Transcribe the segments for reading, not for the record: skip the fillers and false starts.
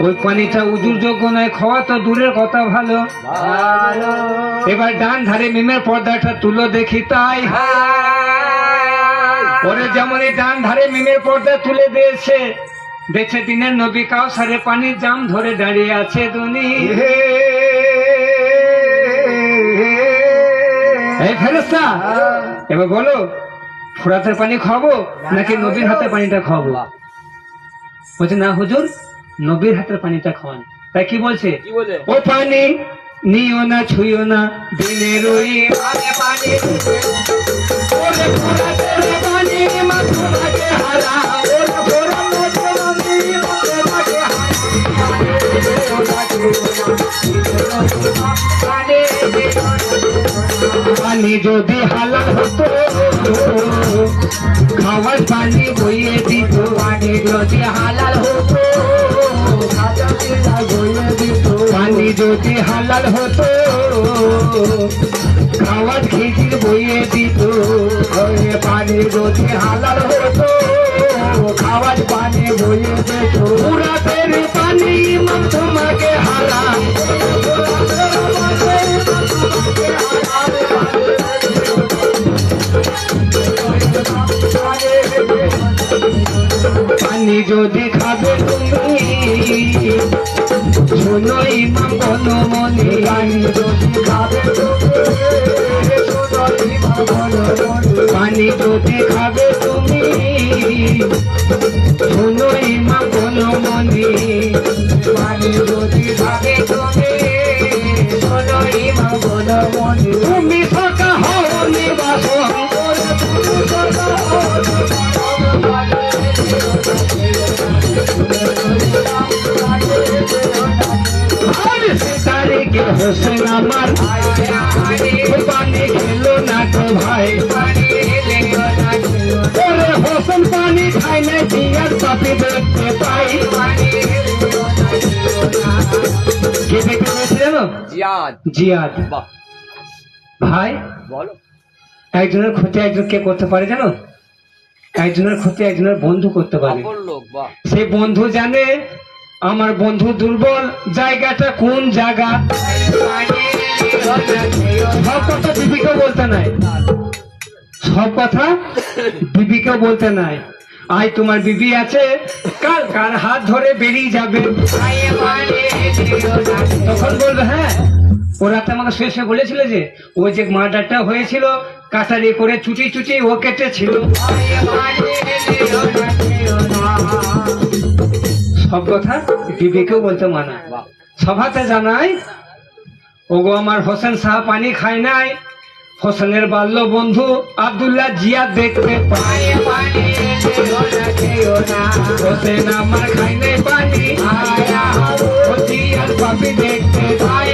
ওই পানিটা উজুর যোগ্য নয়, খাওয়া তো দূরের কথা। ভালো এবার ডান ধারে মিমের পর্দাটা তুলো দেখি তাই। পরে যেমন এই ডান ধারে মিমের পর্দা তুলে দিয়েছে, দেখছে দিনের নবী কাউসারে পানির জাম ধরে দাঁড়িয়ে আছে দুনি। এই ফেরেশতা এবার বলো, ফোরাতের পানি খাবো নাকি নবীর হাতের পানিটা খাবো? বলছে না হুজুর, নবীর হাতের পানিটা খাওয়ান। তাই কি বলছে? ও পানি নিও না ছুঁয়ো না দিনের ওই পানি, ওরে ফোরাতের পানি মাথুরাকে হারা, ওরে ফোরাতের পানি মাথুরাকে হারা। পানি যদি হালাল হতো খাওয়ার পানি বইয়ে দিত, পানি যদি হালাল হতো বইয়ে দিত, পানি যদি হালাল হতো খাওয়ার খিচির বইয়ে দিত, পানি যদি হালাল হতো খাওয়ার পানি বইয়ে দিত। পুরাতের পানি তোমাকে হারাম, পানি যদি খাবে তুমি শোনো ইমাম বলো মনে, পানি যদি খাবে পানি যদি খাবে তুমি শোনো ইমাম বলো মনে, পানি যদি খাবে তুমি শোনো ইমাম বলো মনে। তুমি সকা হও নিবাসন, হোসেন আমার পানি খেলো না তো ভাই, হোসেন পানি খাই না জিয়ার পাপি দেখতে পাই। কে দেখতে পেয়েছি জানো? জিয়াদ। ভাই বলো, একজনের ক্ষতি একজন কে করতে পারে জানো? একজনের ক্ষতি একজনের বন্ধু করতে পারে। সেই বন্ধু জানে আমার বন্ধু দুর্বল জায়গাটা কোন জায়গা। সব কথা বিবিকেও বলতে নাই, সব কথা বিবিকেও বলতে নাই। আজ তোমার বিবি আছে, কাল কার হাত ধরে বেরিয়ে যাবে, তখন বলবে হ্যাঁ ও রাতে আমাকে শেষে বলেছিল যে ওই যে মার্ডারটা হয়েছিল কাটারি করে চুটি চুটি ও কেটেছিল। সব কথা বিবিকেও বলতে মানা। সভাতে জানাই ওগো আমার হোসেন শাহ পানি খায় নাই, হোসেনের বাল্য বন্ধু আব্দুল্লাহ জিয়াদ দেখতে পায়, হোসেন আমার খায় নাই পানি, জিয়াদ পাপি দেখতে পায়।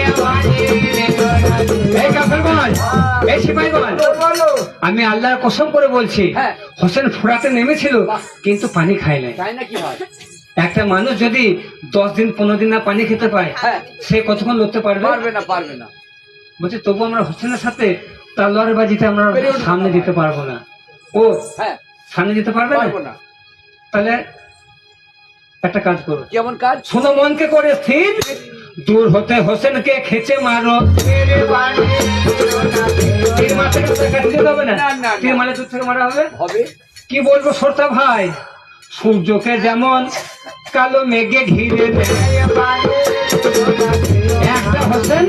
আমি আল্লাহর কসম করে বলছি হোসেন ফোরাতে নেমেছিল কিন্তু পানি খায় নাই। একটা মানুষ যদি 10 দিন 15 দিন না পানি খেতে পায় সে কতক্ষণ লড়তে পারবে? পারবে না। বলছে তবু আমরা হোসেনের সাথে তলোয়ারের বাজিতে আমরা সামনে দিতে পারবো না। ও সামনে দিতে পারবে না? তাহলে একটা কাজ করো। কেমন কাজ? শোনো মনকে করে স্থির, দূর হতে হোসেনকে খেচে মারো। কি বলবো শ্রোতা ভাই, সূর্যকে যেমন কালো মেঘে ঘিরে একটা হোসেন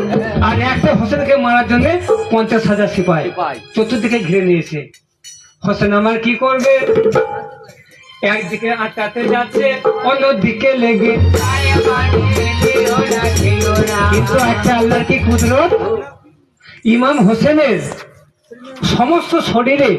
আর একটা হোসেনকে মারার জন্য 50,000 সিপাহী চতুর্দিকে ঘিরে নিয়েছে। হোসেন আমার কি করবে? একদিকে আটকাতে যাচ্ছে অন্যদিকে লেগে, কিন্তু একটা আল্লাহর কি কুদরত, ইমাম হোসেনের সমস্ত শরীরে